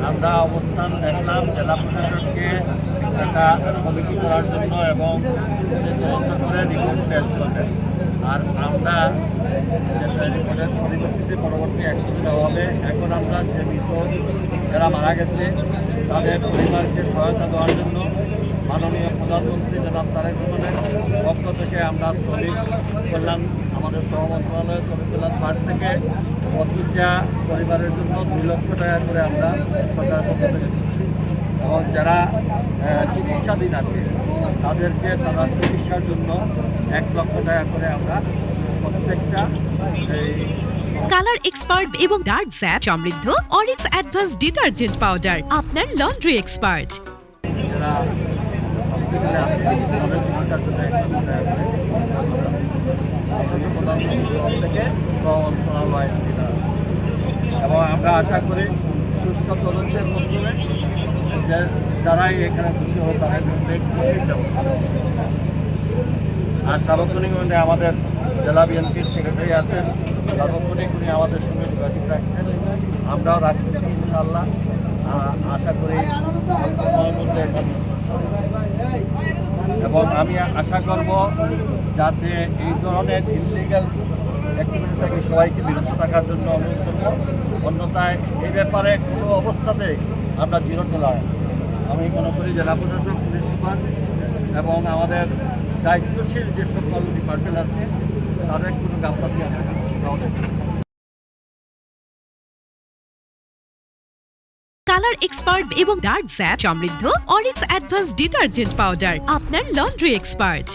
আমরা অবস্থান দেখলাম জেলা প্রশাসনকে একটা কমিটি করার জন্য এবং তদন্ত করে রিপোর্ট পেশ করবেন। আর আমরা রিপোর্টের পরিপ্রেক্ষিতে পরবর্তী অ্যাকশন দেওয়া হবে। এখন আমরা যে মৃত যারা মারা গেছে তাদের পরিবারকে সহায়তা দেওয়ার জন্য মাননীয় প্রধানমন্ত্রী জনাব তারেক রহমানের পক্ষ থেকে আমরা শ্রমিক কল্যাণ আমাদের সহ মন্ত্রণালয় শ্রমিক কল্যাণ ফান্ড থেকে প্রতিটা পরিবারের জন্য 2 লক্ষ টাকা করে আমরা সরকারের পক্ষ থেকে দিচ্ছি। এবং যারা চিকিৎসাধীন আছে তাদেরকে তারা চিকিৎসার জন্য 1 লক্ষ টাকা করে আমরা প্রত্যেকটা কালার এক্সপার্ট এবং ডার্ক স্যাপ সমৃদ্ধ অরিক্স অ্যাডভান্স ডিটারজেন্ট পাউডার আপনার লন্ড্রি এক্সপার্ট। যারা হসপিটালে আছে তাদের চিকিৎসার জন্য 1 লক্ষ টাকা করে প্রধানমন্ত্রী থেকে মন্ত্রণালয় এবং আমরা আশা করি সুষ্ঠু তদন্তের মাধ্যমে যারাই এখানে খুশি হবে তাদের বিরুদ্ধে খুশির ব্যবস্থা। আর সার্বক্ষণিক আমাদের জেলা বিএনপির সেক্রেটারি আছেন, সার্বক্ষণিক উনি আমাদের সঙ্গে যোগাযোগ রাখছেন, আমরাও রাখছি ইনশাআল্লাহ। আশা করি সময়ের মধ্যে এবং আমি আশা করব যাতে এই ধরনের ইললিগাল অ্যাক্টিভিটি থেকে সবাইকে বিরত থাকার জন্য অনুরোধ করব। অন্যথায় এই ব্যাপারে কোনো অবস্থাতেই আমরা জিরো টলারেন্স। আমি মনে করি জেলা প্রশাসন, পুলিশ সুপার এবং আমাদের দায়িত্বশীল যে সকল ডিপার্টমেন্ট আছে তাদের কোনো গাফলাতি আছে কালার এক্সপার্ট এবং ডার্ক স্যাপ সমৃদ্ধ অরিক্স অ্যাডভান্স ডিটারজেন্ট পাউডার আপনার লন্ড্রি এক্সপার্ট।